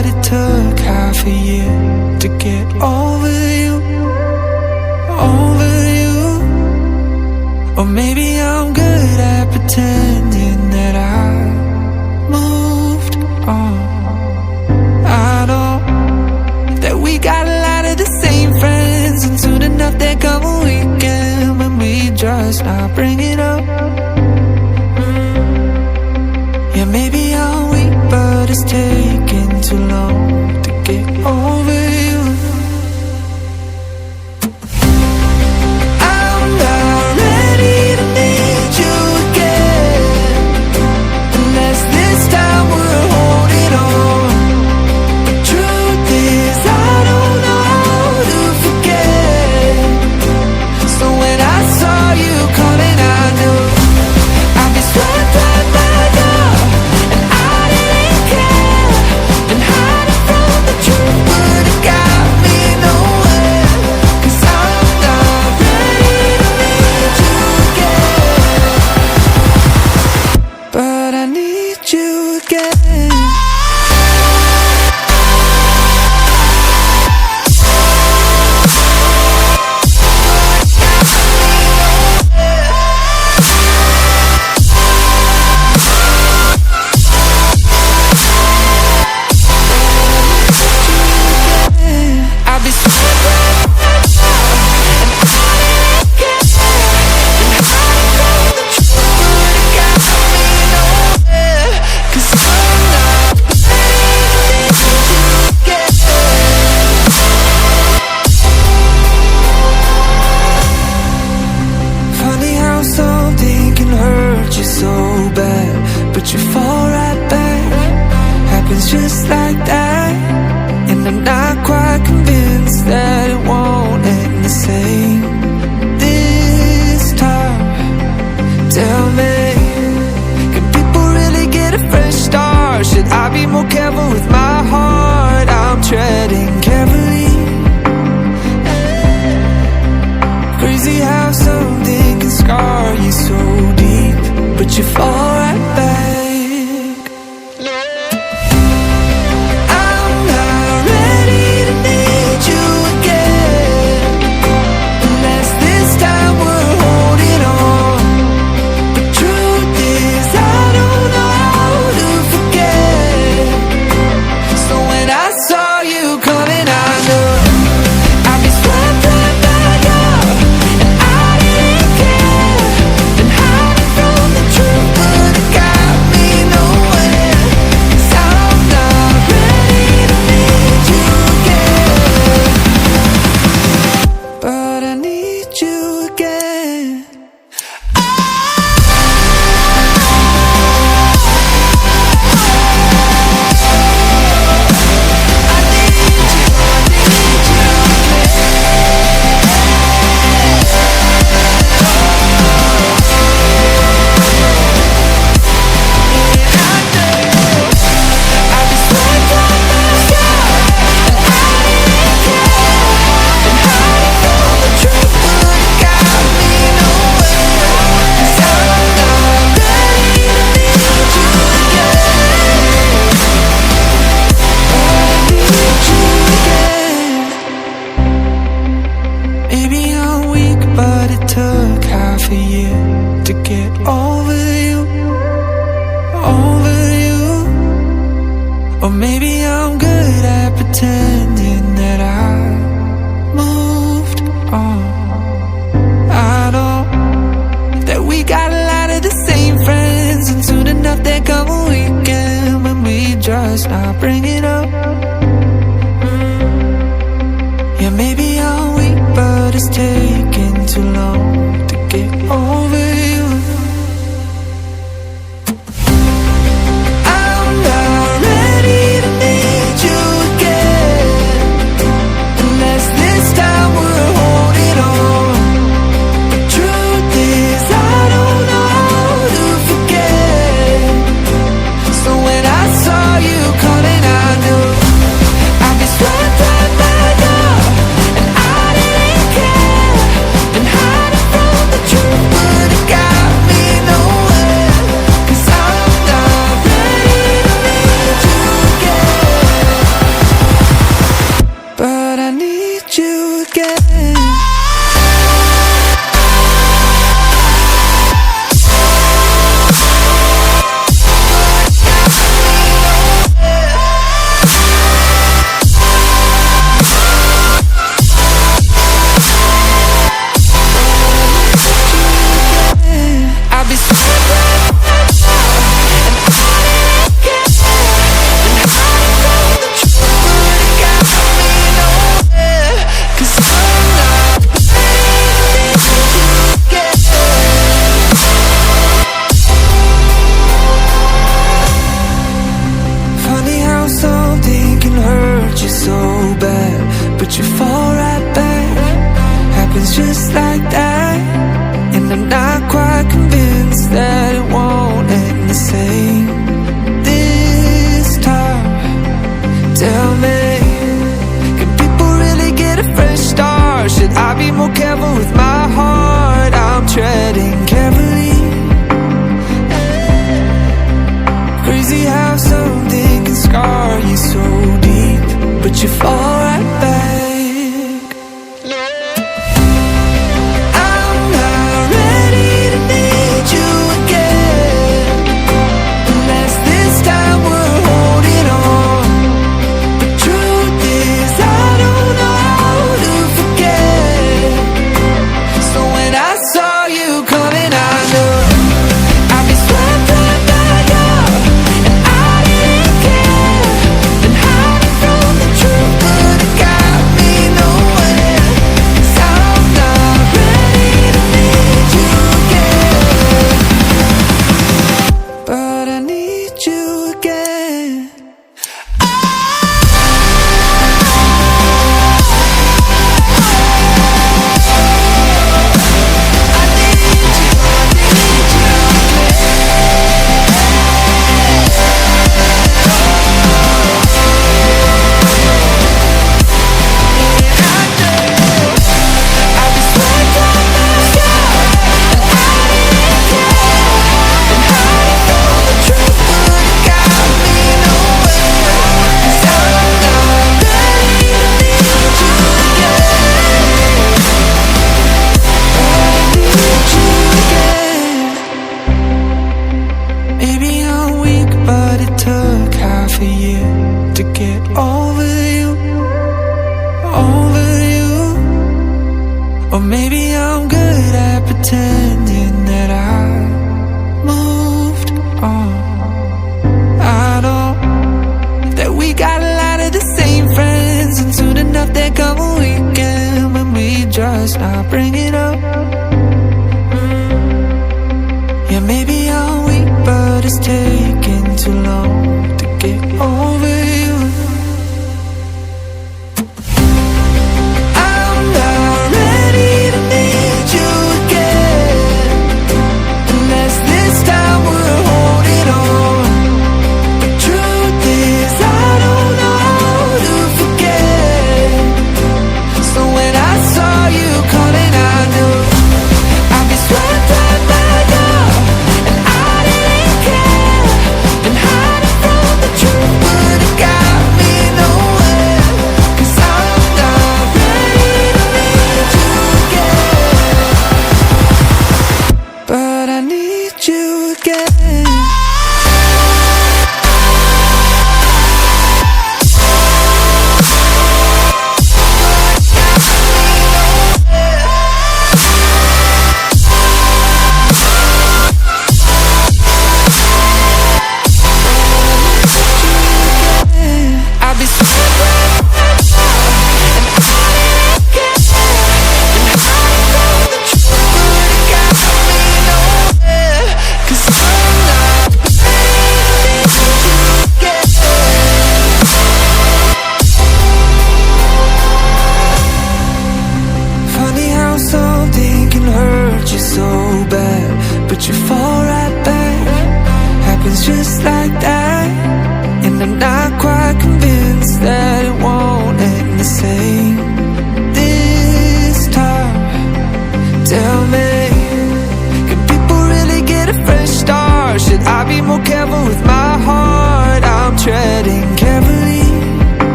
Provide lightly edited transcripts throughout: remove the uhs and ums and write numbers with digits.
but it took half a year to get over you, over you. Or maybe I'm good at pretending that I moved on. I know that we got a lot of the same friends, and soon enough there come a weekend when we just not bring it up. Yeah, maybe I'm weak, but it's taking too long to get over you. I'm not ready to need you again, unless this time we're holding on. The truth is I don't know how to forget. So when I saw you coming, I knew I'd be swept right by now, and I didn't care. Been hiding from the truth, but it got me nowhere. 'Cause I'm not ready to need you again, but I need you again. I'll be swept right by now, and I didn't care. Been hiding from the truth, but it got me nowhere. 'Cause I'm not ready to need you again. Funny how something can hurt you so bad, but you fall right back. Happens just like that. And I'm not quite convinced that it won't end the same this time. Tell me, can people really get a fresh start? Should I be more careful with my heart? I'm treading carefully. Crazy how something can scar you so deep, but you fall right back. I'm not ready to need you again, unless this time we're holding on. The truth is I don't know how to forget. So when I saw you coming, I knew I'd be swept right by now, and I didn't care. Been hiding from the truth, but it got me nowhere. 'Cause I'm not ready to need you again, but I need you again. Maybe I'm weak, but it took half a year to get over you, over you. Or maybe I'm good at pretending that I moved on. I know that we got a lot of the same friends, and soon enough there come a weekend when we just not bring it up. Yeah, maybe I'm weak, but it's taking too long to get over you. I'm not ready to need you again, unless this time we're holding on. The truth is I don't know how to forget. just like that, and I'm not quite convinced that it won't end the same this time. Tell me, can people really get a fresh start? Should I be more careful with my heart? I'm treading carefully. Crazy how something can scar you so deep, but you fall right back. I'm not ready to need you again, unless this time we're holding on. The truth is I don't know how to forget. So when I saw you coming, I knew I'd be swept right back up, and I didn't care. And hiding from the truth could have got me nowhere. 'Cause I'm not ready to need you again, but I need you again. Maybe I'm weak, but it took half a year to get over you, over you. Or maybe I'm good at pretending that I moved on. I know that we got a lot of the same friends, and soon enough there come a weekend when we just not bring it up. Yeah, maybe I'm weak, but it's taking too long to get over you. I'm not ready to need you again, unless this time we're holding on. The truth is I don't know how to forget. So when I saw you coming out,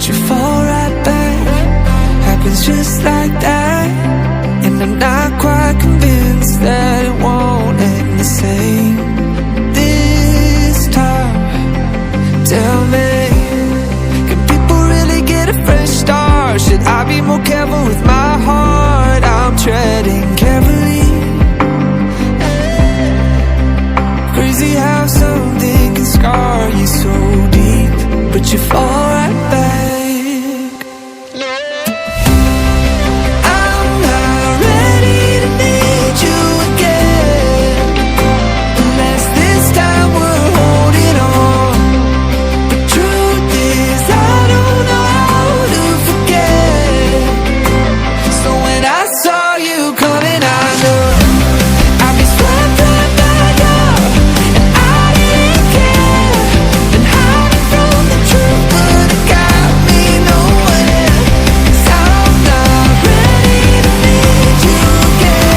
but you fall right back. Happens just like that, and I'm not quite convinced that it won't end the same this time. Tell me, can people really get a fresh start? Should I be more careful with my heart? I'm treading carefully. Crazy how something can scar you so deep, but you fall right back. I'm not ready to need you again, unless this time we're holding on. The truth is I don't know how to forget. So when I saw you coming, I knew I'd be swept right back up, and I didn't care. And hiding from the truth would've got me nowhere. 'Cause I'm not ready to need you again,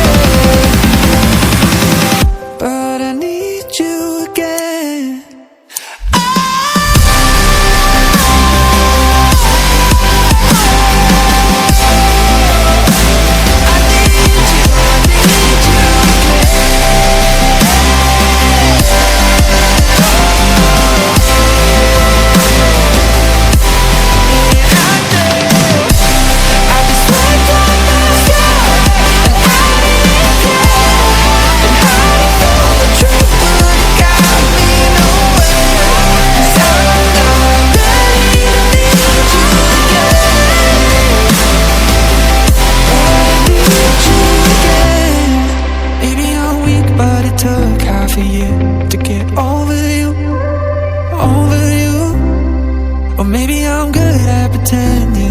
but I need you again. Took half a year to get over you. Or maybe I'm good at pretending.